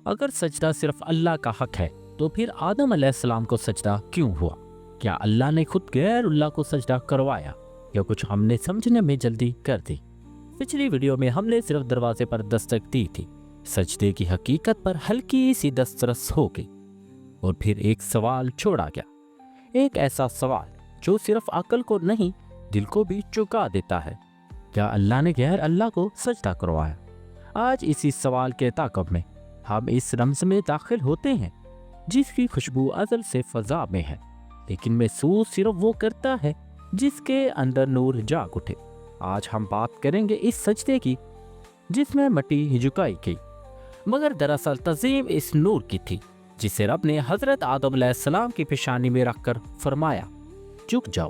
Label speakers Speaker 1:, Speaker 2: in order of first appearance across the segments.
Speaker 1: اگر سجدہ صرف اللہ کا حق ہے تو پھر آدم علیہ السلام کو سجدہ کیوں ہوا؟ کیا اللہ نے خود غیر اللہ کو سجدہ کروایا یا کچھ ہم نے سمجھنے میں جلدی کر دی؟ پچھلی ویڈیو میں ہم نے صرف دروازے پر دستک دی تھی، سجدے کی حقیقت پر ہلکی سی دسترس ہو گئی، اور پھر ایک سوال چھوڑا گیا، ایک ایسا سوال جو صرف عقل کو نہیں دل کو بھی چکا دیتا ہے۔ کیا اللہ نے غیر اللہ کو سجدہ کروایا؟ آج اسی سوال کے تعاقب میں ہم اس رمز میں داخل ہوتے ہیں جس کی خوشبو ازل سے فضا میں ہے، لیکن محسوس صرف وہ کرتا ہے جس کے اندر نور جاگ اٹھے۔ آج ہم بات کریں گے اس سجدے کی جس میں مٹی جھکائی گئی، مگر دراصل تعظیم اس نور کی تھی جسے رب نے حضرت آدم علیہ السلام کی پیشانی میں رکھ کر فرمایا، جھک جاؤ،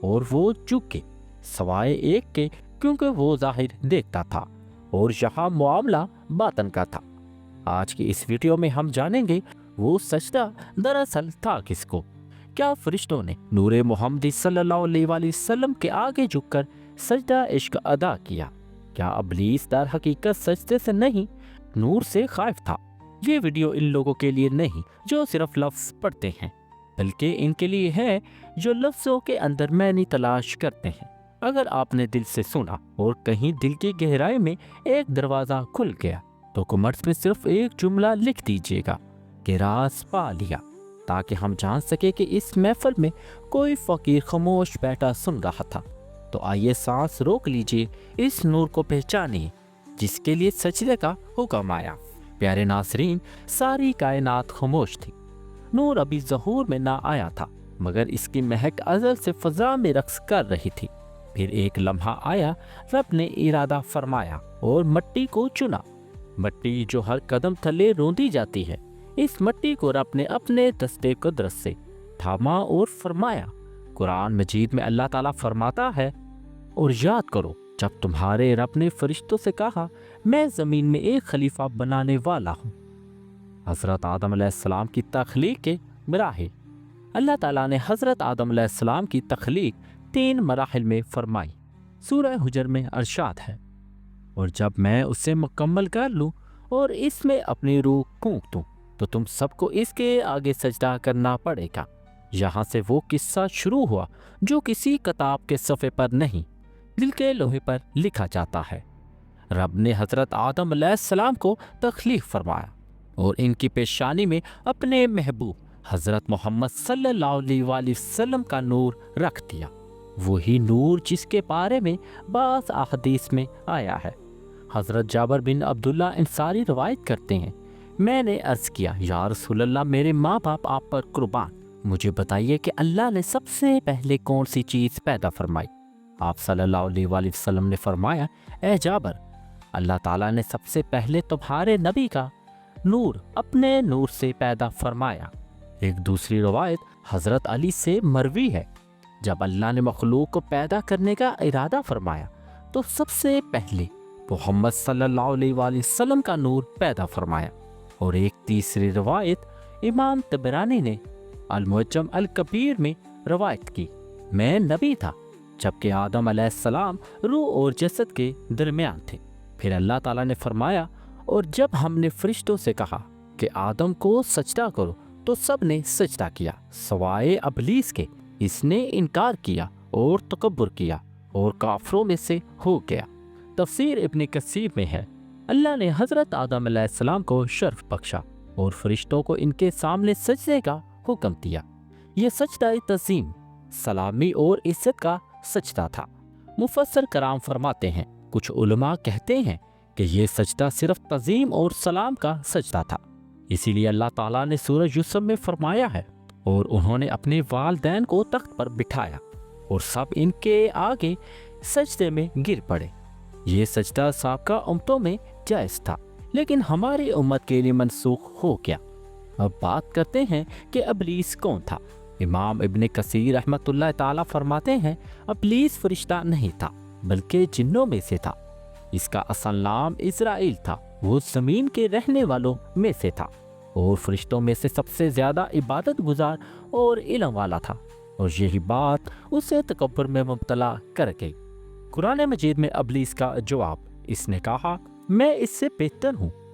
Speaker 1: اور وہ جھک گئے، سوائے ایک کے، کیونکہ وہ ظاہر دیکھتا تھا اور یہاں معاملہ باطن کا تھا۔ آج کی اس ویڈیو میں ہم جانیں گے وہ سجدہ دراصل تھا کس کو؟ کیا فرشتوں نے نور محمدی صلی اللہ علیہ وآلہ وسلم کے آگے جھک کر سجدہ عشق ادا کیا؟ کیا ابلیس در حقیقت سجدے سے نہیں نور سے خائف تھا؟ یہ ویڈیو ان لوگوں کے لیے نہیں جو صرف لفظ پڑھتے ہیں، بلکہ ان کے لیے ہے جو لفظوں کے اندر معنی تلاش کرتے ہیں۔ اگر آپ نے دل سے سنا اور کہیں دل کی گہرائی میں ایک دروازہ کھل گیا تو کمنٹس میں صرف ایک جملہ لکھ دیجئے گا کہ راز پا لیا، تاکہ ہم جان سکے کہ اس محفل میں کوئی فقیر خاموش بیٹھا سن رہا تھا۔ تو آئیے سانس روک لیجئے، اس نور کو پہچانیے جس کے لیے سجدے کا حکم آیا۔ پیارے ناظرین، ساری کائنات خاموش تھی، نور ابھی ظہور میں نہ آیا تھا، مگر اس کی مہک ازل سے فضا میں رقص کر رہی تھی۔ پھر ایک لمحہ آیا، رب نے ارادہ فرمایا اور مٹی کو چنا، مٹی جو ہر قدم تلے روندی جاتی ہے، اس مٹی کو رب نے اپنے دستے قدرت سے تھاما اور فرمایا۔ قرآن مجید میں اللہ تعالیٰ فرماتا ہے، اور یاد کرو جب تمہارے رب نے فرشتوں سے کہا میں زمین میں ایک خلیفہ بنانے والا ہوں۔ حضرت آدم علیہ السلام کی تخلیق کے مراحل۔ اللہ تعالیٰ نے حضرت آدم علیہ السلام کی تخلیق 3 مراحل میں فرمائی۔ سورہ حجر میں ارشاد ہے، اور جب میں اسے مکمل کر لوں اور اس میں اپنی روح پھونک دوں تو تم سب کو اس کے آگے سجدہ کرنا پڑے گا۔ یہاں سے وہ قصہ شروع ہوا جو کسی کتاب کے صفحے پر نہیں، دل کے لوہے پر لکھا جاتا ہے۔ رب نے حضرت آدم علیہ السلام کو تخلیق فرمایا اور ان کی پیشانی میں اپنے محبوب حضرت محمد صلی اللہ علیہ وآلہ وسلم کا نور رکھ دیا، وہی نور جس کے بارے میں بعض احادیث میں آیا ہے۔ حضرت جابر بن عبداللہ انصاری روایت کرتے ہیں، میں نے عرض کیا، یا رسول اللہ، میرے ماں باپ آپ پر قربان، مجھے بتائیے کہ اللہ نے سب سے پہلے کون سی چیز پیدا فرمائی؟ آپ صلی اللہ علیہ وآلہ وسلم نے فرمایا، اے جابر، اللہ تعالیٰ نے سب سے پہلے تمہارے نبی کا نور اپنے نور سے پیدا فرمایا۔ ایک دوسری روایت حضرت علی سے مروی ہے، جب اللہ نے مخلوق کو پیدا کرنے کا ارادہ فرمایا تو سب سے پہلے محمد صلی اللہ علیہ وآلہ وسلم کا نور پیدا فرمایا۔ اور ایک تیسری روایت امام طبرانی نے المعجم الکبیر میں روایت کی، میں نبی تھا جبکہ آدم علیہ السلام روح اور جسد کے درمیان تھے۔ پھر اللہ تعالیٰ نے فرمایا، اور جب ہم نے فرشتوں سے کہا کہ آدم کو سجدہ کرو تو سب نے سجدہ کیا سوائے ابلیس کے، اس نے انکار کیا اور تکبر کیا اور کافروں میں سے ہو گیا۔ تفسیر ابن کثیر میں ہے، اللہ نے حضرت آدم علیہ السلام کو شرف بخشا اور فرشتوں کو ان کے سامنے سجدے کا حکم دیا۔ یہ سجدہ تعظیم، سلامی اور عزت کا سجدہ تھا۔ مفسر کرام فرماتے ہیں، کچھ علماء کہتے ہیں کہ یہ سجدہ صرف تعظیم اور سلام کا سجدہ تھا، اسی لیے اللہ تعالیٰ نے سورہ یوسف میں فرمایا ہے، اور انہوں نے اپنے والدین کو تخت پر بٹھایا اور سب ان کے آگے سجدے میں گر پڑے۔ یہ سجدہ سابقہ امتوں میں جائز تھا، لیکن ہماری امت کے لیے منسوخ ہو گیا۔ اب بات کرتے ہیں کہ ابلیس کون تھا۔ امام ابن کثیر رحمۃ اللہ تعالیٰ فرماتے ہیں، ابلیس فرشتہ نہیں تھا بلکہ جنوں میں سے تھا۔ اس کا اصل نام اسرائیل تھا، وہ زمین کے رہنے والوں میں سے تھا اور فرشتوں میں سے سب سے زیادہ عبادت گزار اور علم والا تھا، اور یہی بات اسے تکبر میں مبتلا کر گئی۔ قرآن مجید میں ابلیس کا جواب، اس نے کہا، میں اس سے بہتر ہوں،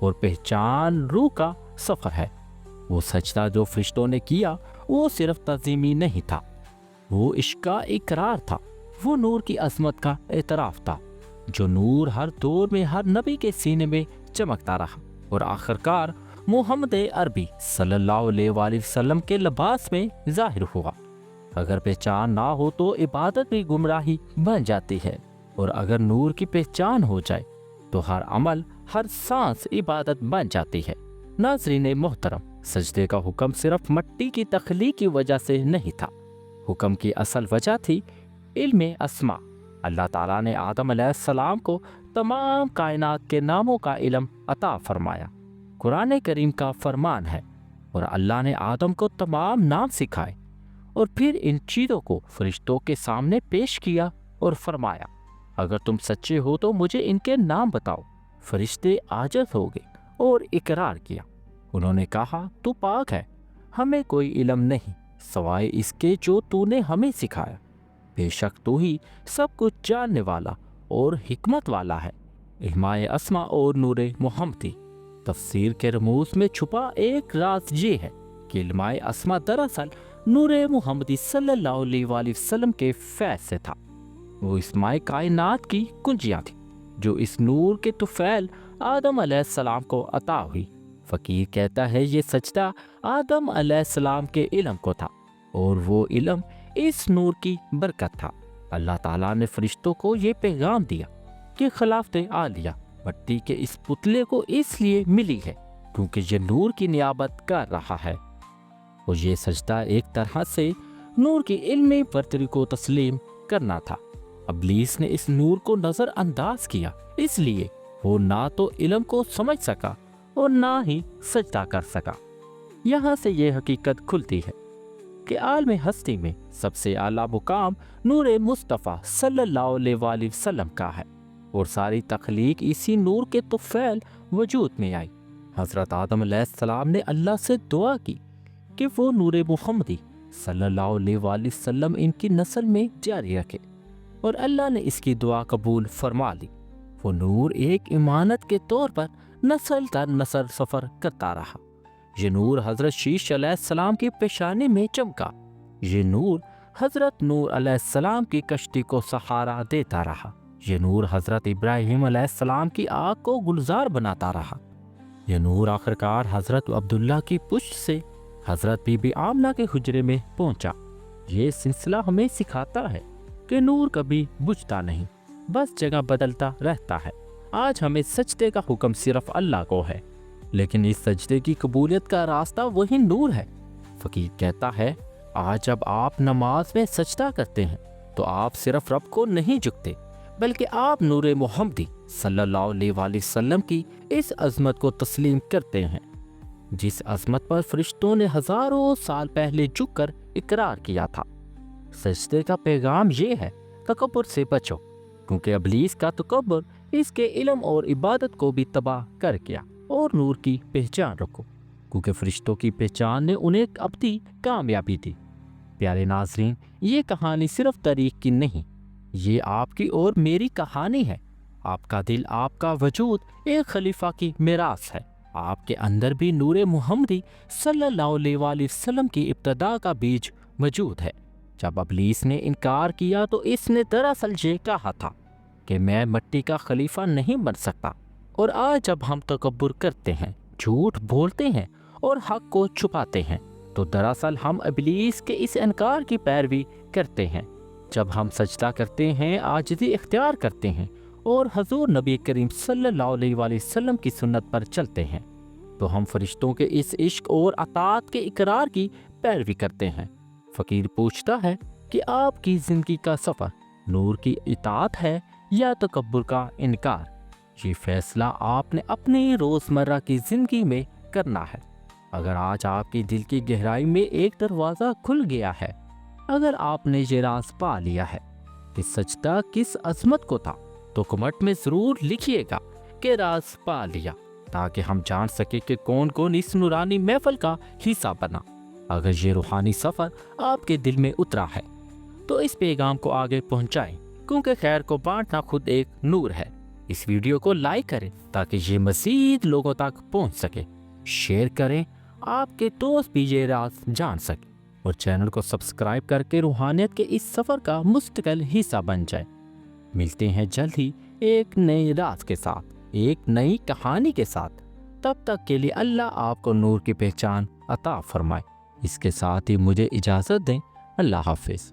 Speaker 1: اور پہچان روح کا سفر ہے۔ وہ سجدہ جو فرشتوں نے کیا وہ صرف تعظیمی نہیں تھا، وہ عشق کا اقرار تھا، وہ نور کی عظمت کا اعتراف تھا، جو نور ہر دور میں ہر نبی کے سینے میں چمکتا رہا اور آخرکار محمد عربی صلی اللہ علیہ وآلہ وسلم کے لباس میں ظاہر ہوا۔ اگر پہچان نہ ہو تو عبادت بھی گمراہی بن جاتی ہے، اور اگر نور کی پہچان ہو جائے تو ہر عمل، ہر سانس عبادت بن جاتی ہے۔ ناظرین محترم، سجدے کا حکم صرف مٹی کی تخلیق کی وجہ سے نہیں تھا، حکم کی اصل وجہ تھی علم اسماء۔ اللہ تعالیٰ نے آدم علیہ السلام کو تمام کائنات کے ناموں کا علم عطا فرمایا۔ قرآن کریم کا فرمان ہے، اور اللہ نے آدم کو تمام نام سکھائے اور پھر ان چیزوں کو فرشتوں کے سامنے پیش کیا اور فرمایا، اگر تم سچے ہو تو مجھے ان کے نام بتاؤ۔ فرشتے عاجز ہو گئے اور اقرار کیا، انہوں نے کہا تو پاک ہے، ہمیں کوئی علم نہیں سوائے اس کے جو تو نے ہمیں سکھایا، بے شک تو ہی سب کچھ جاننے والا اور حکمت والا ہے۔ علماء اسماء اور نور محمدی۔ تفسیر کے رموز میں چھپا ایک راز یہ ہے کہ علماء اسماء دراصل نور محمدی صلی اللہ علیہ وآلہ وسلم کے فیض سے تھا۔ وہ اسماء کائنات کی کنجیاں تھیں جو اس نور کے طفیل آدم علیہ السلام کو عطا ہوئی۔ فقیر کہتا ہے یہ سجدہ آدم علیہ السلام کے علم کو تھا، اور وہ علم اس نور کی برکت تھا۔ اللہ تعالیٰ نے فرشتوں کو یہ پیغام دیا کہ خلافت عالیہ مٹی کے اس پتلے کو اس لیے ملی ہے کیونکہ یہ نور کی نیابت کر رہا ہے، اور یہ سجدہ ایک طرح سے نور کی علمی برتری کو تسلیم کرنا تھا۔ ابلیس نے اس نور کو نظر انداز کیا، اس لیے وہ نہ تو علم کو سمجھ سکا اور نہ ہی سجدہ کر سکا۔ یہاں سے یہ حقیقت کھلتی ہے کہ عالم ہستی میں سب سے اعلیٰ مقام نور مصطفیٰ صلی اللہ علیہ وآلہ وسلم کا ہے، اور ساری تخلیق اسی نور کے طفیل وجود میں آئی۔ حضرت آدم علیہ السلام نے اللہ سے دعا کی کہ وہ نور محمدی صلی اللہ علیہ وآلہ وسلم ان کی نسل میں جاری رکھے، اور اللہ نے اس کی دعا قبول فرما لی۔ وہ نور ایک امانت کے طور پر نسل در نسل سفر کرتا رہا۔ یہ نور حضرت شیش علیہ السلام کی پیشانی میں چمکا، یہ نور حضرت نوح علیہ السلام کی کشتی کو سہارا دیتا رہا، یہ نور حضرت ابراہیم علیہ السلام کی آگ کو گلزار بناتا رہا، یہ نور آخرکار حضرت عبداللہ کی پشت سے حضرت بی بی آمنہ کے حجرے میں پہنچا۔ یہ سلسلہ ہمیں سکھاتا ہے کہ نور کبھی بجھتا نہیں، بس جگہ بدلتا رہتا ہے۔ آج ہمیں سجدے کا حکم صرف اللہ کو ہے، لیکن اس سجدے کی قبولیت کا راستہ وہی نور ہے۔ فقیر کہتا ہے آج جب آپ نماز میں سجدہ کرتے ہیں تو آپ صرف رب کو نہیں جھکتے، بلکہ آپ نور محمدی صلی اللہ علیہ وآلہ وسلم کی اس عظمت کو تسلیم کرتے ہیں، جس عظمت پر فرشتوں نے ہزاروں سال پہلے جھک کر اقرار کیا تھا۔ سجدے کا پیغام یہ ہے تکبر سے بچو، کیونکہ ابلیس کا تکبر اس کے علم اور عبادت کو بھی تباہ کر گیا، اور نور کی پہچان رکھو، کیونکہ فرشتوں کی پہچان نے انہیں ابدی کامیابی دی۔ پیارے ناظرین، یہ کہانی صرف تاریخ کی نہیں، یہ آپ کی اور میری کہانی ہے۔ آپ کا دل، آپ کا وجود ایک خلیفہ کی میراث ہے۔ آپ کے اندر بھی نور محمدی صلی اللہ علیہ وآلہ وسلم کی ابتدا کا بیج موجود ہے۔ جب ابلیس نے انکار کیا تو اس نے دراصل یہ کہا تھا کہ میں مٹی کا خلیفہ نہیں بن سکتا، اور آج جب ہم تکبر کرتے ہیں، جھوٹ بولتے ہیں اور حق کو چھپاتے ہیں تو دراصل ہم ابلیس کے اس انکار کی پیروی کرتے ہیں۔ جب ہم سجدہ کرتے ہیں، عاجزی اختیار کرتے ہیں اور حضور نبی کریم صلی اللہ علیہ وآلہ وسلم کی سنت پر چلتے ہیں تو ہم فرشتوں کے اس عشق اور اطاعت کے اقرار کی پیروی کرتے ہیں۔ فقیر پوچھتا ہے کہ آپ کی زندگی کا سفر نور کی اطاعت ہے یا تکبر کا انکار؟ یہ فیصلہ آپ نے اپنی روزمرہ کی زندگی میں کرنا ہے۔ اگر آج آپ کی دل کی گہرائی میں ایک دروازہ کھل گیا ہے، اگر آپ نے یہ راز پا لیا ہے کہ سجدہ کس عظمت کو تھا، تو کمنٹ میں ضرور لکھیے گا کہ راز پا لیا، تاکہ ہم جان سکیں کہ کون کون اس نورانی محفل کا حصہ بنا۔ اگر یہ روحانی سفر آپ کے دل میں اترا ہے تو اس پیغام کو آگے پہنچائیں، کیونکہ خیر کو بانٹنا خود ایک نور ہے۔ اس ویڈیو کو لائک کریں تاکہ یہ مزید لوگوں تک پہنچ سکے، شیئر کریں، آپ کے دوست بھی یہ راز جان سکیں، اور چینل کو سبسکرائب کر کے روحانیت کے اس سفر کا مستقل حصہ بن جائے۔ ملتے ہیں جلد ہی ایک نئے راز کے ساتھ، ایک نئی کہانی کے ساتھ۔ تب تک کے لیے اللہ آپ کو نور کی پہچان عطا فرمائے۔ اس کے ساتھ ہی مجھے اجازت دیں۔ اللہ حافظ۔